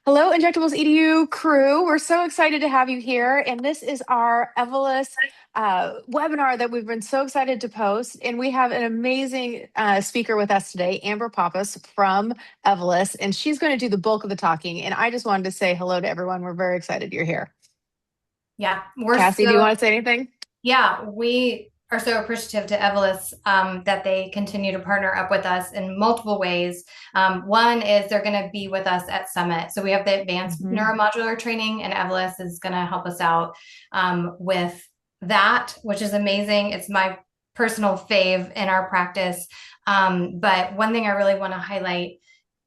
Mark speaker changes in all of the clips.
Speaker 1: Hello, Injectables EDU crew. We're so excited to have you here. And this is our Evolus webinar that we've been so excited to post. And we have an amazing speaker with us today, Amber Pappas from Evolus. And she's going to do the bulk of the talking. And I just wanted to say hello to everyone. We're very excited you're here.
Speaker 2: Yeah, we're
Speaker 1: Cassie, do you
Speaker 2: so
Speaker 1: want to say anything?
Speaker 2: yeah, we are so appreciative to Evolus that they continue to partner up with us in multiple ways. One is they're going to be with us at Summit. So we have the advanced
Speaker 1: Mhm.
Speaker 2: neuromodular training, and Evolus is going to help us out with that, which is amazing. It's my personal fave in our practice. But one thing I really want to highlight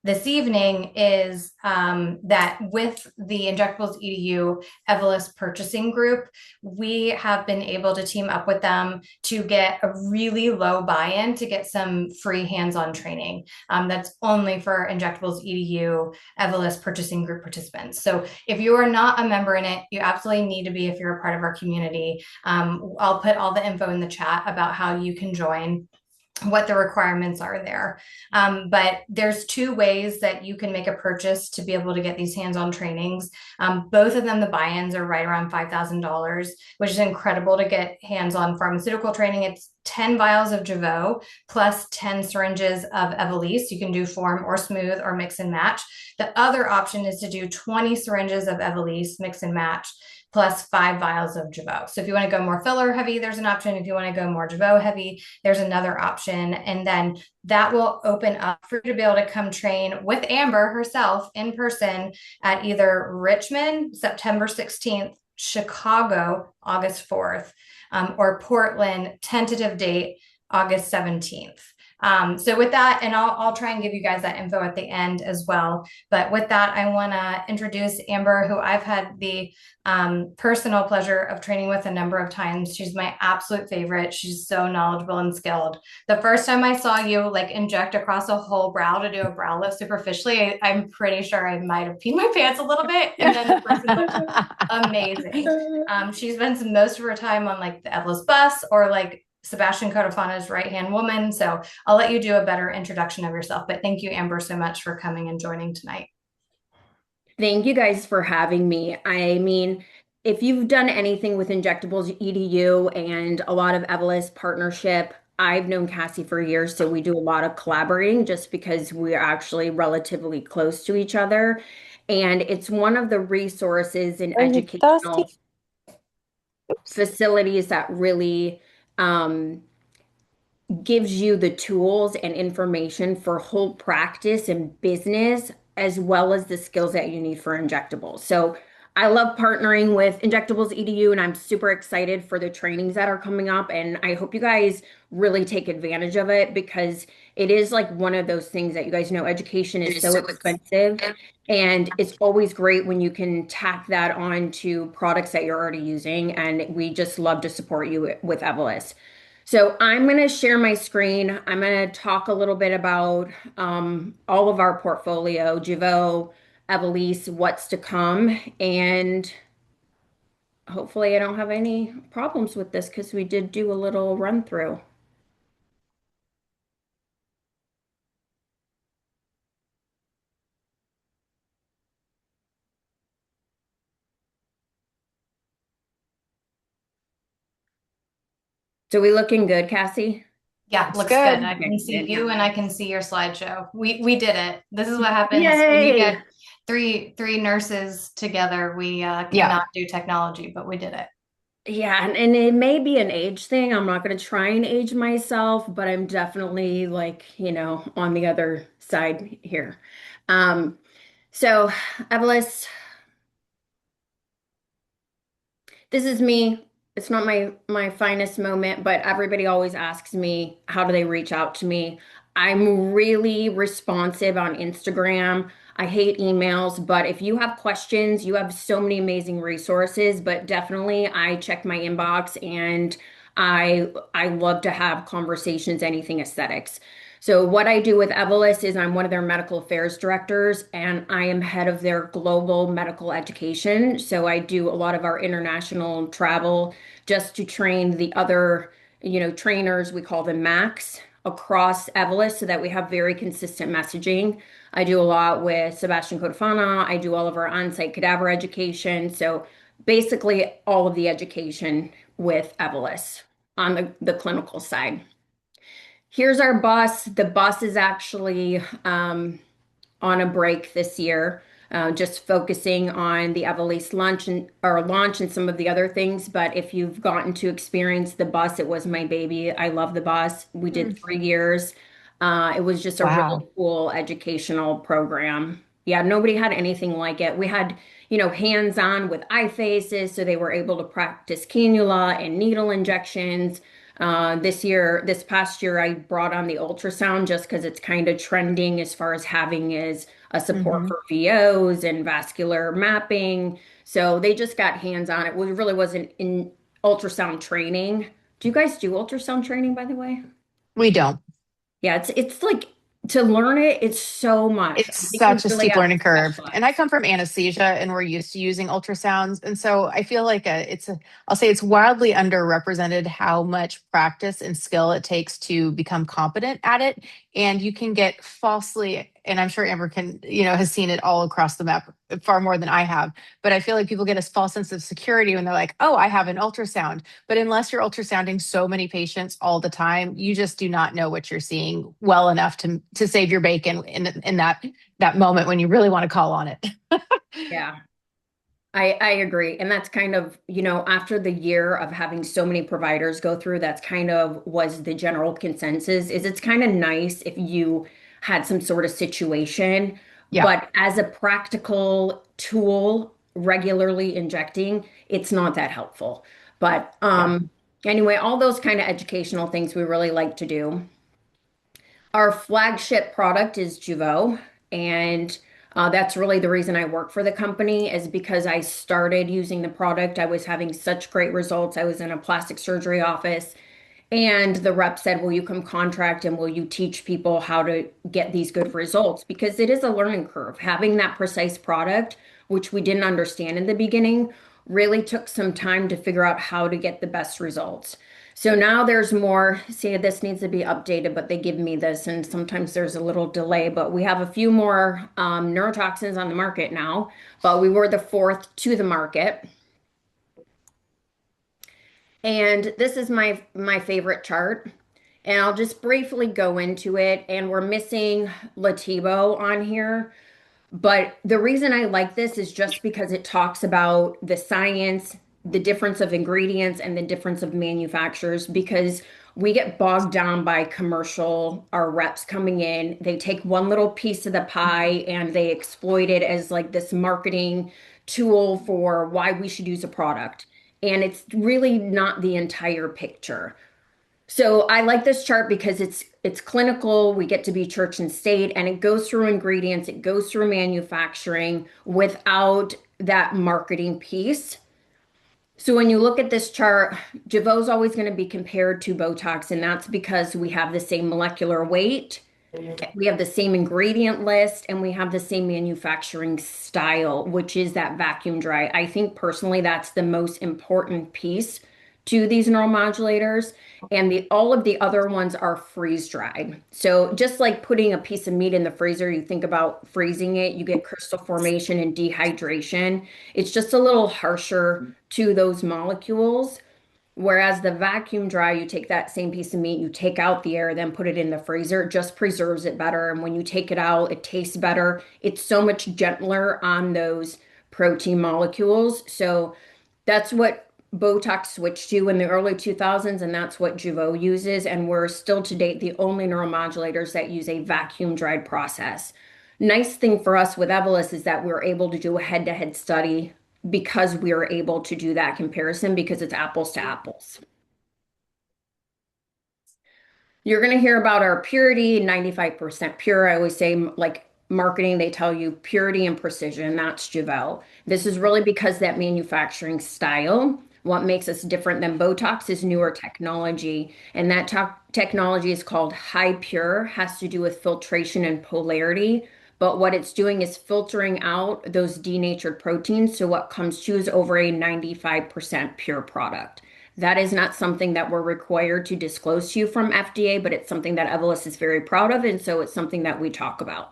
Speaker 2: this evening is that with the Injectables EDU Evolus Purchasing Group, we have been able to team up with them to get a really low buy-in to get some free hands-on training. That's only for Injectables EDU Evolus Purchasing Group participants. So if you are not a member in it, you absolutely need to be if you're a part of our community. I'll put all the info in the chat about how you can join, what the requirements are there. But there's two ways that you can make a purchase to be able to get these hands-on trainings. Both of them, the buy-ins are right around $5,000, which is incredible to get hands-on pharmaceutical training. It's 10 vials of Jeuveau plus 10 syringes of Evolysse. You can do form or smooth or mix and match. The other option is to do 20 syringes of Evolysse, mix and match, plus 5 vials of Jeuveau. So if you want to go more filler heavy, there's an option. If you want to go more Jeuveau heavy, there's another option. And then that will open up for you to be able to come train with Amber herself in person at either Richmond, September 16th, Chicago, August 4th, or Portland, tentative date, August 17th. So with that, and I'll try and give you guys that info at the end as well. But with that, I want to introduce Amber, who I've had the personal pleasure of training with a number of times. She's my absolute favorite. She's so knowledgeable and skilled. The first time I saw you like inject across a whole brow to do a brow lift superficially, I'm pretty sure I might have peed my pants a little bit. And then the person looked amazing. She spends most of her time on like the Evolus bus or like Sebastian Codofana's right-hand woman. So I'll let you do a better introduction of yourself. But thank you, Amber, so much for coming and joining tonight.
Speaker 3: Thank you guys for having me. I mean, if you've done anything with Injectables EDU and a lot of Evolus partnership, I've known Cassie for years, so we do a lot of collaborating just because we're actually relatively close to each other. And it's one of the resources and
Speaker 1: Are you thirsty?
Speaker 3: educational facilities that really um, gives you the tools and information for whole practice and business, as well as the skills that you need for injectables. So I love partnering with Injectables EDU, and I'm super excited for the trainings that are coming up. And I hope you guys really take advantage of it because it is like one of those things that you guys know education is so expensive. And it's always great when you can tack that on to products that you're already using. And we just love to support you with Evolus. So I'm going to share my screen. I'm going to talk a little bit about all of our portfolio, Jeuveau, Evolysse, what's to come, and hopefully I don't have any problems with this because we did do a little run through. So we looking good, Cassie?
Speaker 2: Yeah,
Speaker 1: Looks
Speaker 2: looks good.
Speaker 1: good.
Speaker 2: I
Speaker 3: Okay,
Speaker 2: can see
Speaker 3: good.
Speaker 2: you and I can see your slideshow. We did it. This is what happens when you
Speaker 3: Yay!
Speaker 2: get three nurses together. We
Speaker 1: Yeah.
Speaker 2: cannot do technology, but we did it.
Speaker 3: Yeah, and it may be an age thing. I'm not going to try and age myself, but I'm definitely like, on the other side here. Um, so, Evelyn, this is me. It's not my finest moment, but everybody always asks me, how do they reach out to me? I'm really responsive on Instagram. I hate emails, but if you have questions, you have so many amazing resources, but definitely I check my inbox and I love to have conversations, anything aesthetics. So what I do with Evolus is I'm one of their medical affairs directors and I am head of their global medical education. So I do a lot of our international travel just to train the other, trainers, we call them Max, across Evolus so that we have very consistent messaging. I do a lot with Sebastian Codafana. I do all of our on-site cadaver education. So basically all of the education with Evolus on the clinical side. Here's our bus. The bus is actually on a break this year, just focusing on the Evolysse launch and some of the other things. But if you've gotten to experience the bus, it was my baby. I love the bus. We did
Speaker 1: Mm.
Speaker 3: 3 years. It was just a really
Speaker 1: Wow.
Speaker 3: cool educational program. Yeah, nobody had anything like it. We had, hands-on with eye faces, so they were able to practice cannula and needle injections. This past year, I brought on the ultrasound just because it's kind of trending as far as having is a support
Speaker 1: Hmm.
Speaker 3: for VOs and vascular mapping. So they just got hands on it. Really wasn't in ultrasound training. Do you guys do ultrasound training, by the way?
Speaker 1: We don't.
Speaker 3: Yeah, it's like to learn it, it's so much.
Speaker 1: It's
Speaker 3: I think we
Speaker 1: such a
Speaker 3: really
Speaker 1: steep
Speaker 3: have to
Speaker 1: learning curve. And I
Speaker 3: specialize.
Speaker 1: come from anesthesia and we're used to using ultrasounds. And so I feel like I'll say it's wildly underrepresented how much practice and skill it takes to become competent at it. And you can get falsely, and I'm sure Amber has seen it all across the map far more than I have. But I feel like people get a false sense of security when they're like, oh, I have an ultrasound. But unless you're ultrasounding so many patients all the time, you just do not know what you're seeing well enough to save your bacon in that moment when you really want to call on it.
Speaker 3: Yeah. I agree. And that's kind of, after the year of having so many providers go through, that's kind of was the general consensus is it's kind of nice if you had some sort of situation,
Speaker 1: Yeah,
Speaker 3: but as a practical tool, regularly injecting, it's not that helpful. But
Speaker 1: yeah.
Speaker 3: anyway, all those kind of educational things we really like to do. Our flagship product is Jeuveau, and that's really the reason I work for the company is because I started using the product. I was having such great results. I was in a plastic surgery office, and the rep said, "Will you come contract and will you teach people how to get these good results?" Because it is a learning curve. Having that precise product, which we didn't understand in the beginning, really took some time to figure out how to get the best results. So now there's more. See, this needs to be updated, but they give me this, and sometimes there's a little delay. But we have a few more neurotoxins on the market now, but we were the fourth to the market. And this is my favorite chart. And I'll just briefly go into it. And we're missing Lativo on here. But the reason I like this is just because it talks about the science, the difference of ingredients, and the difference of manufacturers. Because we get bogged down by commercial, our reps coming in, they take one little piece of the pie and they exploit it as like this marketing tool for why we should use a product. And it's really not the entire picture. So I like this chart because it's clinical. We get to be church and state, and it goes through ingredients, it goes through manufacturing without that marketing piece. So when you look at this chart, Jeuveau is always going to be compared to Botox, and that's because we have the same molecular weight, we have the same ingredient list, and we have the same manufacturing style, which is that vacuum dry. I think personally that's the most important piece to these neuromodulators. And all of the other ones are freeze dried. So just like putting a piece of meat in the freezer, you think about freezing it, you get crystal formation and dehydration. It's just a little harsher to those molecules. Whereas the vacuum dry, you take that same piece of meat, you take out the air, then put it in the freezer, it just preserves it better. And when you take it out, it tastes better. It's so much gentler on those protein molecules. So that's what Botox switched to in the early 2000s, and that's what Jeuveau uses. And we're still to date the only neuromodulators that use a vacuum dried process. Nice thing for us with Evolus is that we're able to do a head-to-head study because we are able to do that comparison because it's apples to apples. You're going to hear about our purity, 95% pure. I always say, like marketing, they tell you purity and precision. That's Jeuveau. This is really because that manufacturing style. What makes us different than Botox is newer technology. And that technology is called high pure, has to do with filtration and polarity. But what it's doing is filtering out those denatured proteins. So what comes to is over a 95% pure product. That is not something that we're required to disclose to you from FDA, but it's something that Evolus is very proud of, and so it's something that we talk about.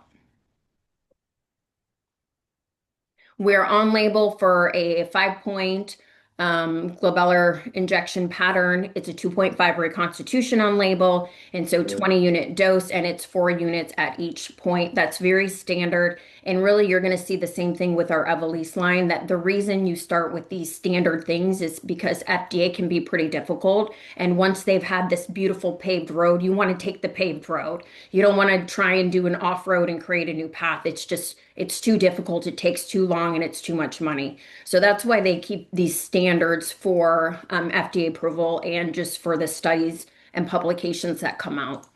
Speaker 3: We're on label for a 5-point glabellar injection pattern. It's a 2.5 reconstitution on label, and so 20-unit dose, and it's 4 units at each point. That's very standard. And really, you're going to see the same thing with our Evolysse line, that the reason you start with these standard things is because FDA can be pretty difficult. And once they've had this beautiful paved road, you want to take the paved road. You don't want to try and do an off-road and create a new path. It's too difficult, it takes too long, and it's too much money. So that's why they keep these standards for FDA approval and just for the studies and publications that come out.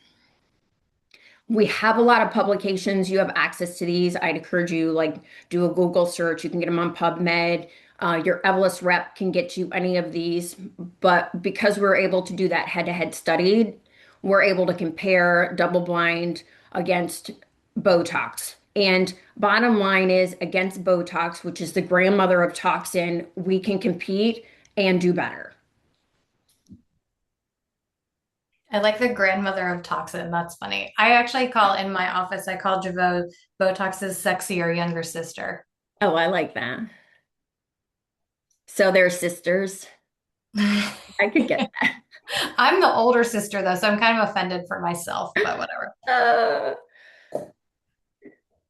Speaker 3: We have a lot of publications. You have access to these. I'd encourage you, like, do a Google search. You can get them on PubMed. Your Evolus rep can get you any of these. But because we're able to do that head-to-head study, we're able to compare double-blind against Botox. And bottom line is, against Botox, which is the grandmother of toxin, we can compete and do better.
Speaker 2: I like the grandmother of toxin. That's funny. I actually call in my office, I call Jeuveau Botox's sexier younger sister.
Speaker 3: Oh, I like that. So they're sisters. I could get that.
Speaker 2: I'm the older sister though, so I'm kind of offended for myself, but whatever.
Speaker 3: Uh,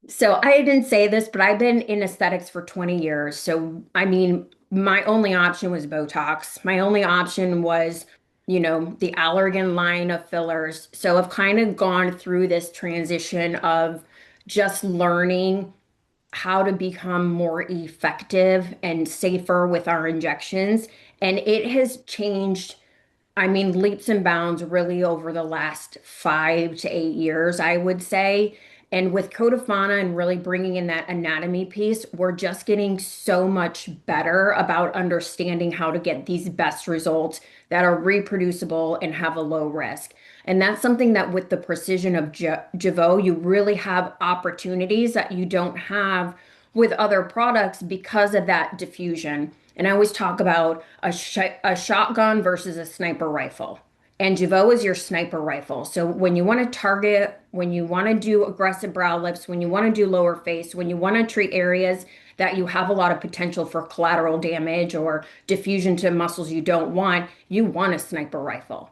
Speaker 3: so I didn't say this, but I've been in aesthetics for 20 years. So, I mean, my only option was Botox. My only option was, the Allergan line of fillers. So I've kind of gone through this transition of just learning how to become more effective and safer with our injections. And it has changed, I mean, leaps and bounds really over the last 5 to 8 years, I would say. And with Codafana and really bringing in that anatomy piece, we're just getting so much better about understanding how to get these best results that are reproducible and have a low risk. And that's something that with the precision of Jeuveau, you really have opportunities that you don't have with other products because of that diffusion. And I always talk about a shotgun versus a sniper rifle. And Jeuveau is your sniper rifle. So when you want to target, when you want to do aggressive brow lifts, when you want to do lower face, when you want to treat areas that you have a lot of potential for collateral damage or diffusion to muscles you don't want, you want a sniper rifle.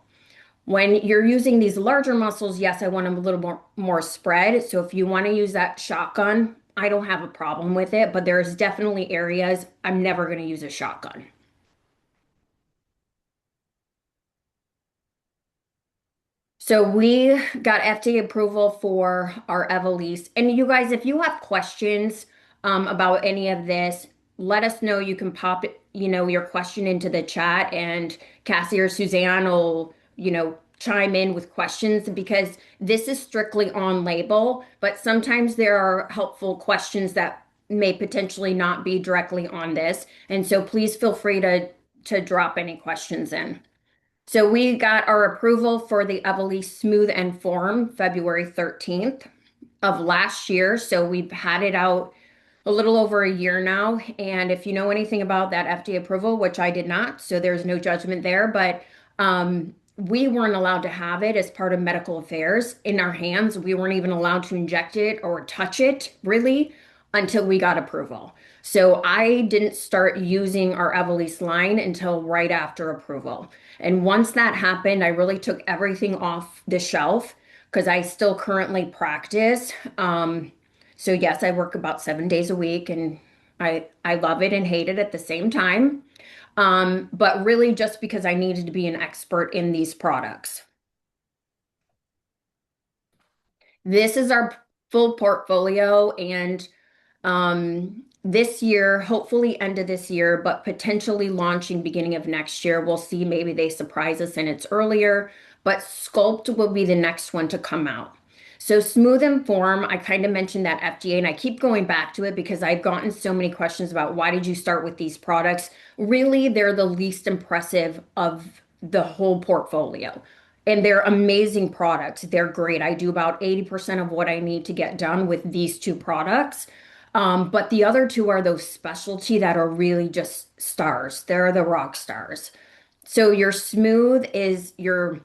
Speaker 3: When you're using these larger muscles, yes, I want them a little more spread. So if you want to use that shotgun, I don't have a problem with it, but there's definitely areas I'm never going to use a shotgun. So we got FDA approval for our Evolysse. And you guys, if you have questions about any of this, let us know. You can pop it, your question into the chat, and Cassie or Suzanne will, chime in with questions, because this is strictly on label, but sometimes there are helpful questions that may potentially not be directly on this. And so please feel free to drop any questions in. So we got our approval for the Evolysse Smooth and Form February 13th of last year. So we've had it out a little over a year now. And if you know anything about that FDA approval, which I did not, so there's no judgment there, but we weren't allowed to have it as part of medical affairs in our hands. We weren't even allowed to inject it or touch it really until we got approval. So I didn't start using our Evolysse line until right after approval. And once that happened, I really took everything off the shelf because I still currently practice. So yes, I work about 7 days a week, and I love it and hate it at the same time. But really just because I needed to be an expert in these products. This is our full portfolio, and this year, hopefully end of this year, but potentially launching beginning of next year. We'll see, maybe they surprise us and it's earlier, but Sculpt will be the next one to come out. So Smooth and Form, I kind of mentioned that FDA, and I keep going back to it because I've gotten so many questions about why did you start with these products? Really, they're the least impressive of the whole portfolio. And they're amazing products. They're great. I do about 80% of what I need to get done with these two products. But the other two are those specialty that are really just stars. They're the rock stars. So your smooth is your,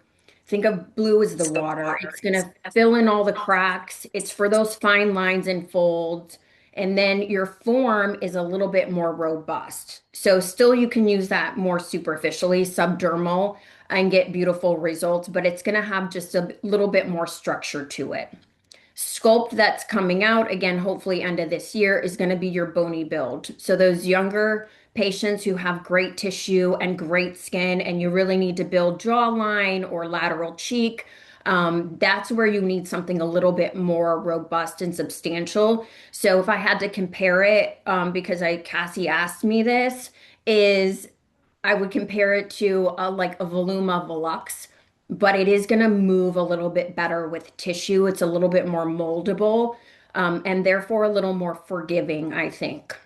Speaker 3: think of blue as the water. It's going to fill in all the cracks. It's for those fine lines and folds. And then your form is a little bit more robust. So still you can use that more superficially, subdermal, and get beautiful results, but it's going to have just a little bit more structure to it. Sculpt that's coming out, again, hopefully end of this year, is going to be your bony build. So those younger patients who have great tissue and great skin, and you really need to build jawline or lateral cheek, that's where you need something a little bit more robust and substantial. So if I had to compare it, because Cassie asked me this, is I would compare it to like a Voluma Volux, but it is going to move a little bit better with tissue. It's a little bit more moldable, and therefore a little more forgiving, I think.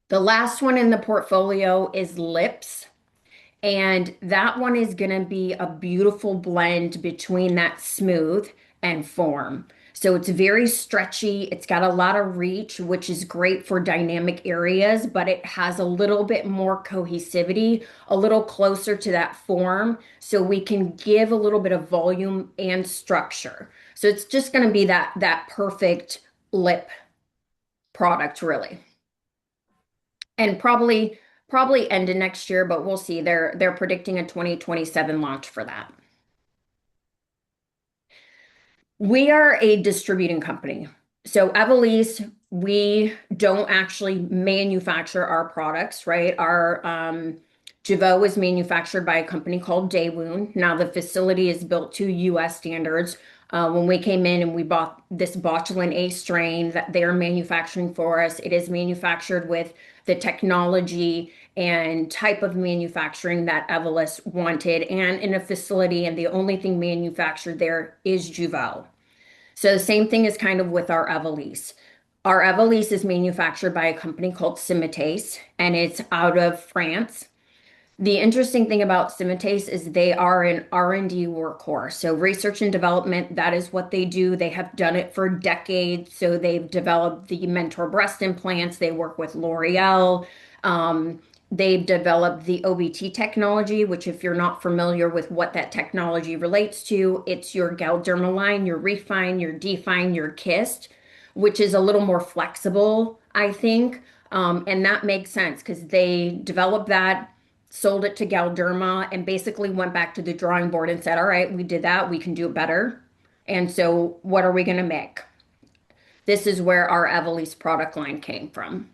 Speaker 3: The last one in the portfolio is lips. And that one is going to be a beautiful blend between that smooth and form. So it's very stretchy. It's got a lot of reach, which is great for dynamic areas, but it has a little bit more cohesivity, a little closer to that form. So we can give a little bit of volume and structure. So it's just going to be that perfect lip product, really. And probably end of next year, but we'll see. They're predicting a 2027 launch for that. We are a distributing company. So Evolysse, we don't actually manufacture our products, right? Our Jeuveau is manufactured by a company called Daewoo. Now the facility is built to US standards. When we came in and we bought this botulinum A strain that they're manufacturing for us, it is manufactured with the technology and type of manufacturing that Evolus wanted and in a facility, and the only thing manufactured there is Jeuveau. So the same thing is kind of with our Evolysse. Our Evolysse is manufactured by a company called Cimetase, and it's out of France. The interesting thing about Cimetase is they are an R&D workhorse. So research and development, that is what they do. They have done it for decades. So they've developed the Mentor breast implants. They work with L'Oreal. They've developed the OBT technology, which if you're not familiar with what that technology relates to, it's your Galderma line, your Refine, your Define, your Kissed, which is a little more flexible, I think. And that makes sense because they developed that, sold it to Galderma, and basically went back to the drawing board and said, all right, we did that, we can do it better. And so what are we going to make? This is where our Evolysse product line came from.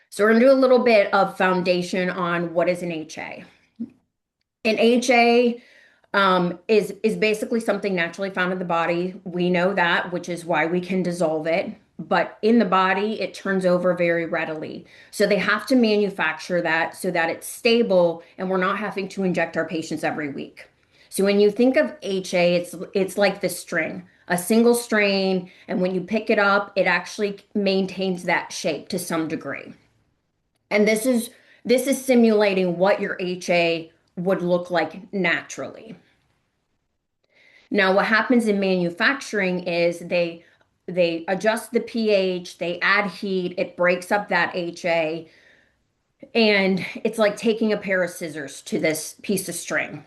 Speaker 3: So we're going to do a little bit of foundation on what is an HA. An HA is basically something naturally found in the body. We know that, which is why we can dissolve it. But in the body, it turns over very readily. So they have to manufacture that so that it's stable and we're not having to inject our patients every week. So when you think of HA, it's like the string, a single strain, and when you pick it up, it actually maintains that shape to some degree. And this is simulating what your HA would look like naturally. Now, what happens in manufacturing is they adjust the pH, they add heat, it breaks up that HA, and it's like taking a pair of scissors to this piece of string.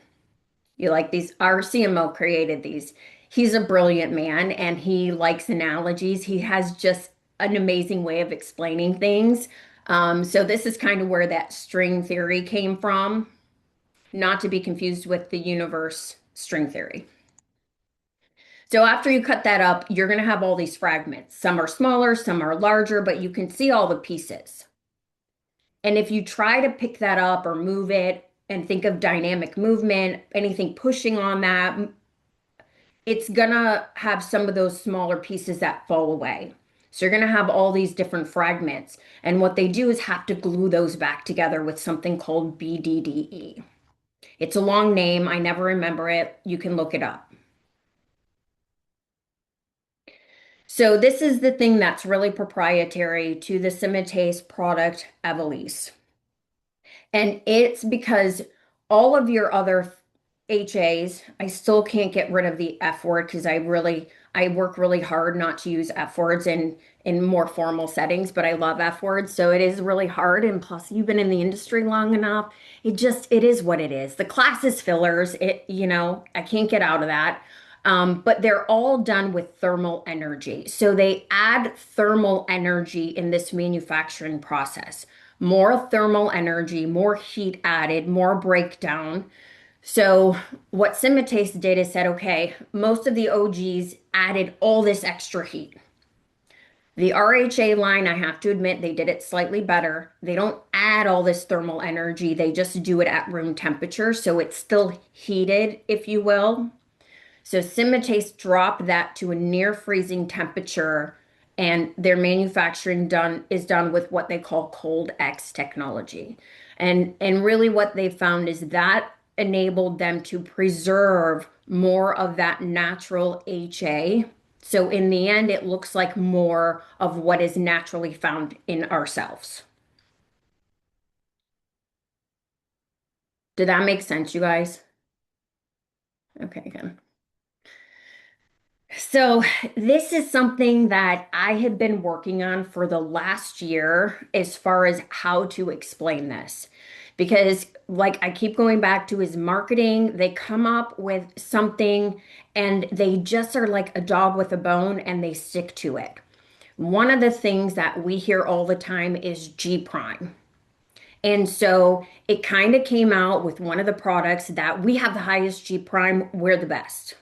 Speaker 3: You like these, our CMO created these. He's a brilliant man and he likes analogies. He has just an amazing way of explaining things. So this is kind of where that string theory came from, not to be confused with the universe string theory. So after you cut that up, you're going to have all these fragments. Some are smaller, some are larger, but you can see all the pieces. And if you try to pick that up or move it and think of dynamic movement, anything pushing on that, it's going to have some of those smaller pieces that fall away. So you're going to have all these different fragments. And what they do is have to glue those back together with something called BDDE. It's a long name. I never remember it. You can look it up. So this is the thing that's really proprietary to the Cimetase product, Evolysse. And it's because all of your other HAs, I still can't get rid of the F word because I I work really hard not to use F words in more formal settings, but I love F words. So it is really hard. And plus, you've been in the industry long enough. It is what it is. The class is fillers. I can't get out of that. But they're all done with thermal energy. So they add thermal energy in this manufacturing process. More thermal energy, more heat added, more breakdown. So what Symatese did is said, okay, most of the OGs added all this extra heat. The RHA line, I have to admit, they did it slightly better. They don't add all this thermal energy. They just do it at room temperature. So it's still heated, if you will. So Symatese dropped that to a near freezing temperature, and their manufacturing is done with what they call cold X technology. And really what they found is that enabled them to preserve more of that natural HA. So in the end, it looks like more of what is naturally found in ourselves. Did that make sense, you guys? Okay, good. So, this is something that I have been working on for the last year as far as how to explain this. Because, like I keep going back to his marketing, they come up with something and they just are like a dog with a bone and they stick to it. One of the things that we hear all the time is G prime. And so it kind of came out with one of the products that we have the highest G prime, we're the best.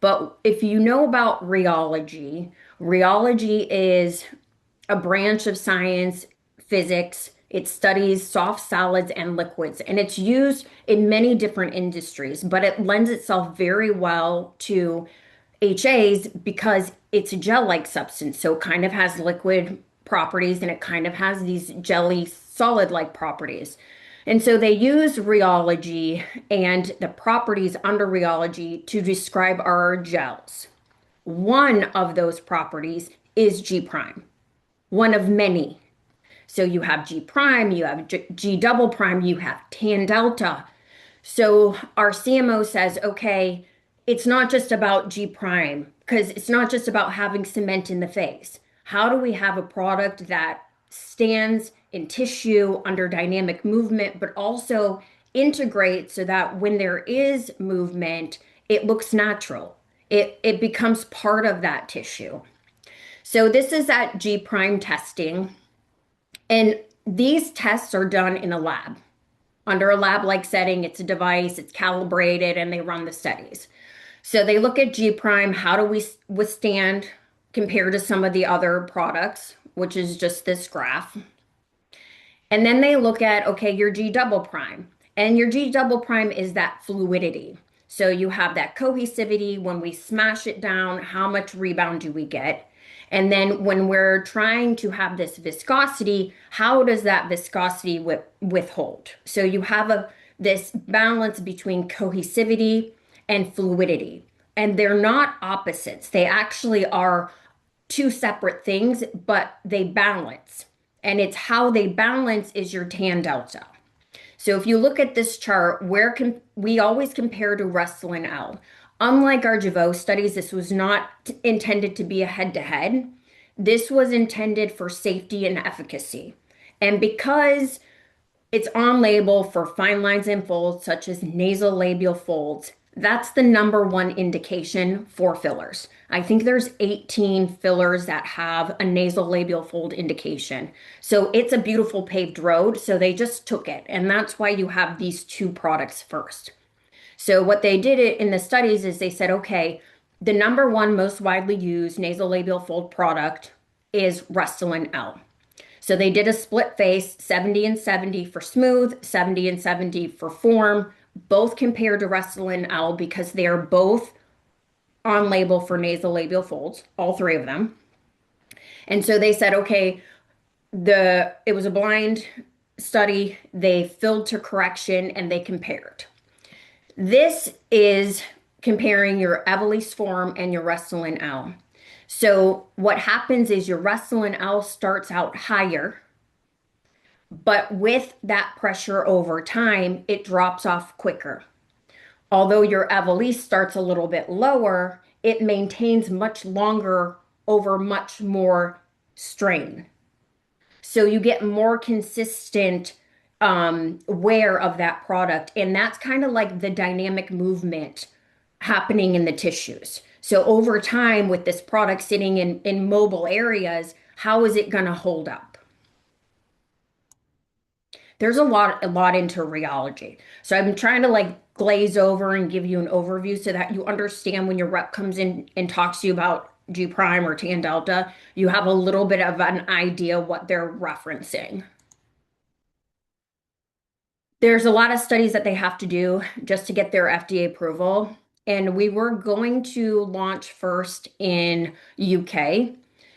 Speaker 3: But if you know about rheology, rheology is a branch of science, physics. It studies soft solids and liquids, and it's used in many different industries, but it lends itself very well to HAs because it's a gel-like substance. So it kind of has liquid properties and it kind of has these jelly solid-like properties. And so they use rheology and the properties under rheology to describe our gels. One of those properties is G prime, one of many. So you have G prime, you have G double prime, you have tan delta. So our CMO says, okay, it's not just about G prime because it's not just about having cement in the face. How do we have a product that stands in tissue under dynamic movement, but also integrates so that when there is movement, it looks natural. It becomes part of that tissue. So this is at G prime testing. And these tests are done in a lab. Under a lab-like setting, it's a device, it's calibrated, and they run the studies. So they look at G prime, how do we withstand compared to some of the other products, which is just this graph. And then they look at, okay, your G double prime. And your G double prime is that fluidity. So you have that cohesivity. When we smash it down, how much rebound do we get? And then when we're trying to have this viscosity, how does that viscosity withhold? So you have this balance between cohesivity and fluidity. And they're not opposites. They actually are two separate things, but they balance. And it's how they balance is your tan delta. So if you look at this chart, we always compare to Restylane L. Unlike our Jeuveau studies, this was not intended to be a head-to-head. This was intended for safety and efficacy. And because it's on label for fine lines and folds, such as nasolabial folds, that's the number one indication for fillers. I think there's 18 fillers that have a nasolabial fold indication. So it's a beautiful paved road. So they just took it. And that's why you have these two products first. So what they did in the studies is they said, okay, the number one most widely used nasolabial fold product is Restylane L. So they did a split face, 70 and 70 for smooth, 70 and 70 for form, both compared to Restylane L because they are both on label for nasolabial folds, all three of them. And so they said, okay, it was a blind study. They filled to correction and they compared. This is comparing your Evolysse form and your Restylane L. So what happens is your Restylane L starts out higher, but with that pressure over time, it drops off quicker. Although your Evolysse starts a little bit lower, it maintains much longer over much more strain. So you get more consistent wear of that product. And that's kind of like the dynamic movement happening in the tissues. So over time, with this product sitting in mobile areas, how is it going to hold up? There's a lot into rheology. So I'm trying to like glaze over and give you an overview so that you understand when your rep comes in and talks to you about G prime or tan delta, you have a little bit of an idea what they're referencing. There's a lot of studies that they have to do just to get their FDA approval. And we were going to launch first in UK.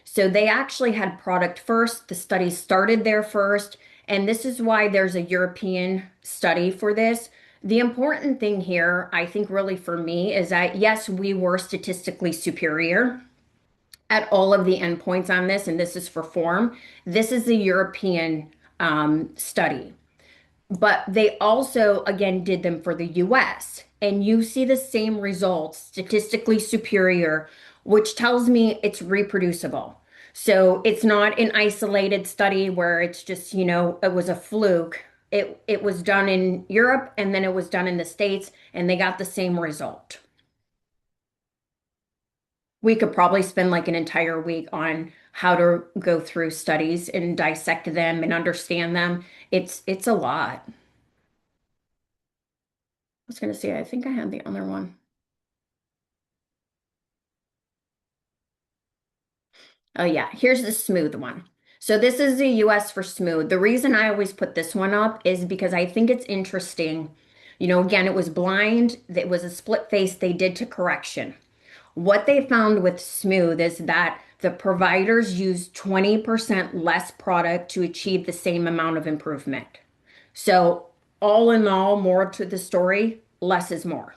Speaker 3: So they actually had product first. The study started there first. And this is why there's a European study for this. The important thing here, I think really for me, is that yes, we were statistically superior at all of the endpoints on this, and this is for form. This is the European study. But they also, again, did them for the US. And you see the same results, statistically superior, which tells me it's reproducible. So it's not an isolated study where it's just, it was a fluke. It was done in Europe and then it was done in the States and they got the same result. We could probably spend like an entire week on how to go through studies and dissect them and understand them. It's a lot. I was going to say, I think I had the other one. Oh yeah, here's the smooth one. So this is the US for smooth. The reason I always put this one up is because I think it's interesting. Again, it was blind. It was a split face they did to correction. What they found with smooth is that the providers used 20% less product to achieve the same amount of improvement. So all in all, more to the story, less is more.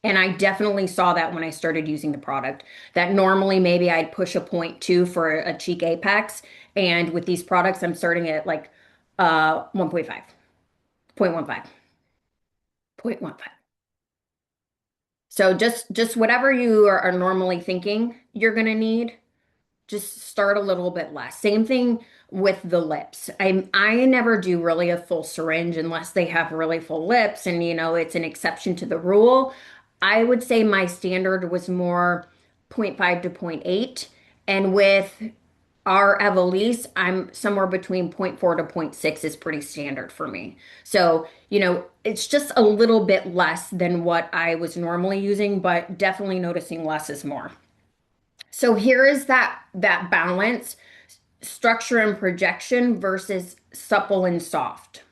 Speaker 3: And I definitely saw that when I started using the product, that normally maybe I'd push a 0.2 for a cheek apex. And with these products, I'm starting at like 1.5, 0.15, 0.15. So just whatever you are normally thinking you're gonna need, just start a little bit less. Same thing with the lips. I never do really a full syringe unless they have really full lips and it's an exception to the rule. I would say my standard was more 0.5 to 0.8. And with our Evolysse, I'm somewhere between 0.4 to 0.6 is pretty standard for me. So, it's just a little bit less than what I was normally using, but definitely noticing less is more. So here is that balance, structure and projection versus supple and soft.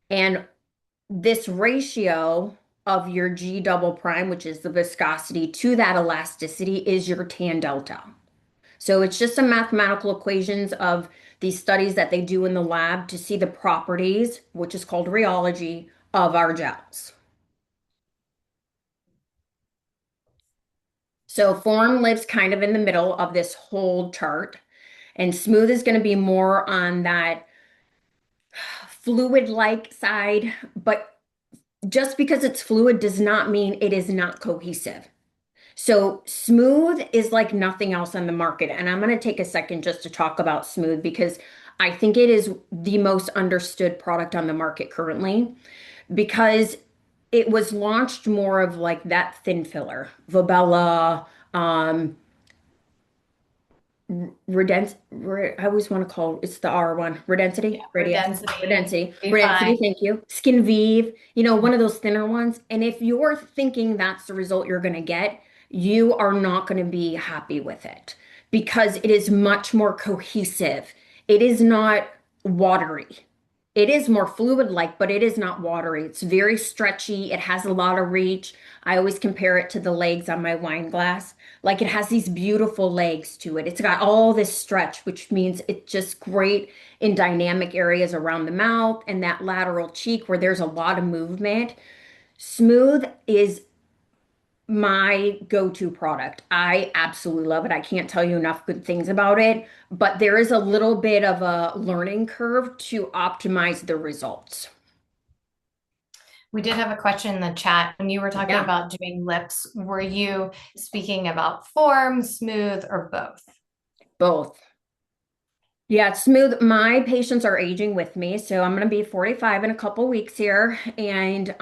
Speaker 3: And this ratio of your G double prime, which is the viscosity to that elasticity, is your tan delta. So it's just some mathematical equations of these studies that they do in the lab to see the properties, which is called rheology, of our gels. So form lives kind of in the middle of this whole chart, and smooth is going to be more on that fluid-like side, but just because it's fluid does not mean it is not cohesive. So smooth is like nothing else on the market. And I'm going to take a second just to talk about smooth because I think it is the most understood product on the market currently because it was launched more of like that thin filler, Vobella, I always want to call it's the R one. Redensity?
Speaker 2: Yeah,
Speaker 3: Radiance. Redensity.
Speaker 2: Be
Speaker 3: Redensity,
Speaker 2: fine.
Speaker 3: thank you. Skin Vive, one of those thinner ones. And if you're thinking that's the result you're going to get, you are not going to be happy with it because it is much more cohesive. It is not watery. It is more fluid-like, but it is not watery. It's very stretchy. It has a lot of reach. I always compare it to the legs on my wine glass. Like it has these beautiful legs to it. It's got all this stretch, which means it's just great in dynamic areas around the mouth and that lateral cheek where there's a lot of movement. Smooth is my go-to product. I absolutely love it. I can't tell you enough good things about it, but there is a little bit of a learning curve to optimize the results.
Speaker 2: We did have a question in the chat. When you were talking
Speaker 3: Yeah,
Speaker 2: about doing lips, were you speaking about form, smooth, or both?
Speaker 3: both. Yeah, it's smooth. My patients are aging with me, so I'm going to be 45 in a couple weeks here, and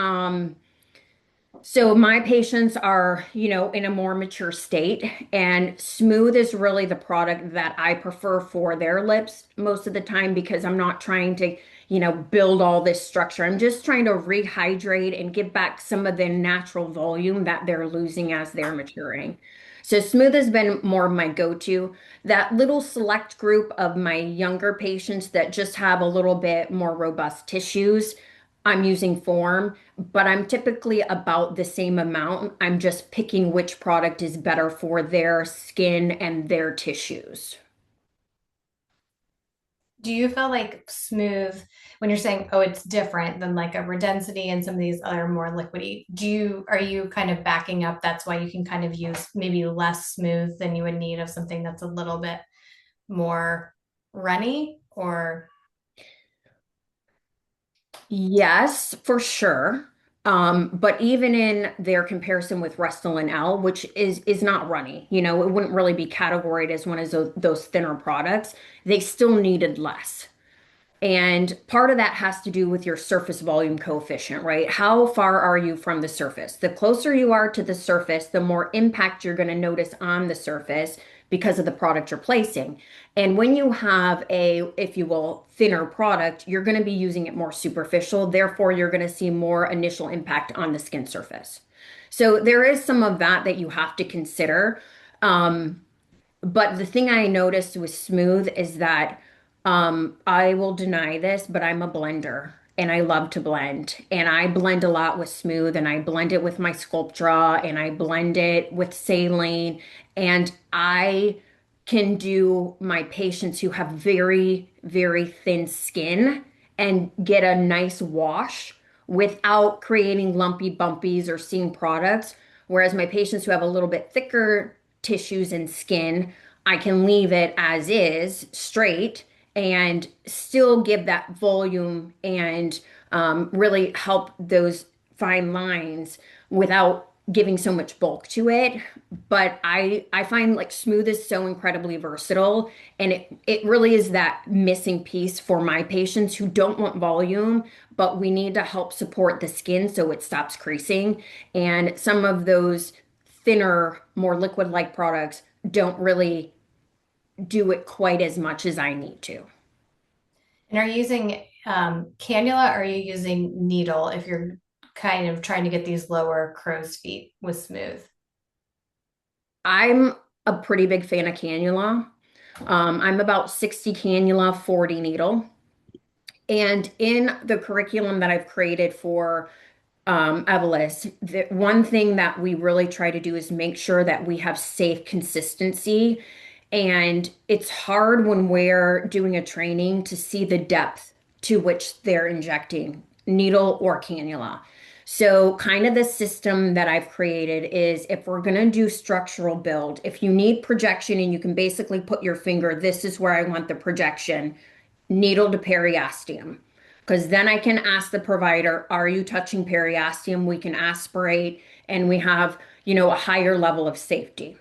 Speaker 3: so my patients are, in a more mature state, and Smooth is really the product that I prefer for their lips most of the time because I'm not trying to, build all this structure. I'm just trying to rehydrate and give back some of the natural volume that they're losing as they're maturing. So Smooth has been more of my go-to. That little select group of my younger patients that just have a little bit more robust tissues, I'm using Form, but I'm typically about the same amount. I'm just picking which product is better for their skin and their tissues.
Speaker 2: Do you feel like smooth when you're saying, oh, it's different than like a Redensity and some of these other more liquidy? Are you kind of backing up? That's why you can kind of use maybe less smooth than you would need of something that's a little bit more runny or
Speaker 3: Yes, for sure. But even in their comparison with Restylane L, which is not runny, it wouldn't really be categorized as one of those thinner products. They still needed less. And part of that has to do with your surface volume coefficient, right? How far are you from the surface? The closer you are to the surface, the more impact you're going to notice on the surface because of the product you're placing. And when you have a, if you will, thinner product, you're going to be using it more superficial. Therefore, you're going to see more initial impact on the skin surface. So there is some of that you have to consider. Um, but the thing I noticed with Smooth is that I will deny this, but I'm a blender and I love to blend. And I blend a lot with Smooth and I blend it with my Sculptra and I blend it with saline. And I can do my patients who have very, very thin skin and get a nice wash without creating lumpy bumpies or seeing products. Whereas my patients who have a little bit thicker tissues and skin, I can leave it as is, straight, and still give that volume and really help those fine lines without giving so much bulk to it. But I find like Smooth is so incredibly versatile, and it really is that missing piece for my patients who don't want volume, but we need to help support the skin so it stops creasing. And some of those thinner, more liquid-like products don't really do it quite as much as I need to.
Speaker 2: and are you using cannula or are you using needle if you're kind of trying to get these lower crow's feet with smooth?
Speaker 3: I'm a pretty big fan of cannula. I'm about 60 cannula, 40 needle. And in the curriculum that I've created for Evolus, the one thing that we really try to do is make sure that we have safe consistency. And it's hard when we're doing a training to see the depth to which they're injecting needle or cannula. So, kind of the system that I've created is if we're going to do structural build, if you need projection and you can basically put your finger, this is where I want the projection, needle to periosteum. Because then I can ask the provider, are you touching periosteum? We can aspirate and we have, a higher level of safety.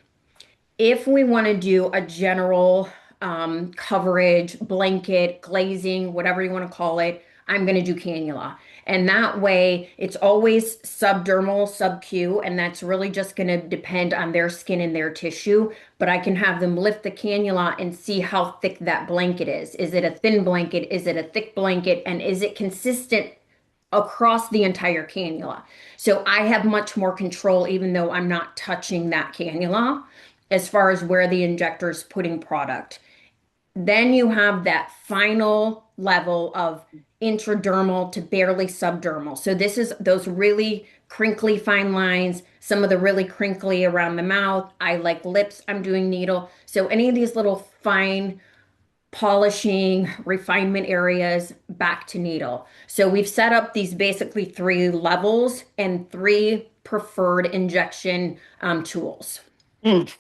Speaker 3: If we want to do a general coverage, blanket, glazing, whatever you want to call it, I'm going to do cannula. And that way, it's always subdermal, sub-Q, and that's really just going to depend on their skin and their tissue. But I can have them lift the cannula and see how thick that blanket is. Is it a thin blanket? Is it a thick blanket? And is it consistent across the entire cannula? So I have much more control, even though I'm not touching that cannula, as far as where the injector is putting product. Then you have that final level of intradermal to barely subdermal. So this is those really crinkly fine lines, some of the really crinkly around the mouth. I like lips, I'm doing needle. So any of these little fine polishing, refinement areas, back to needle. So we've set up these basically three levels and three preferred injection tools.
Speaker 1: Mm.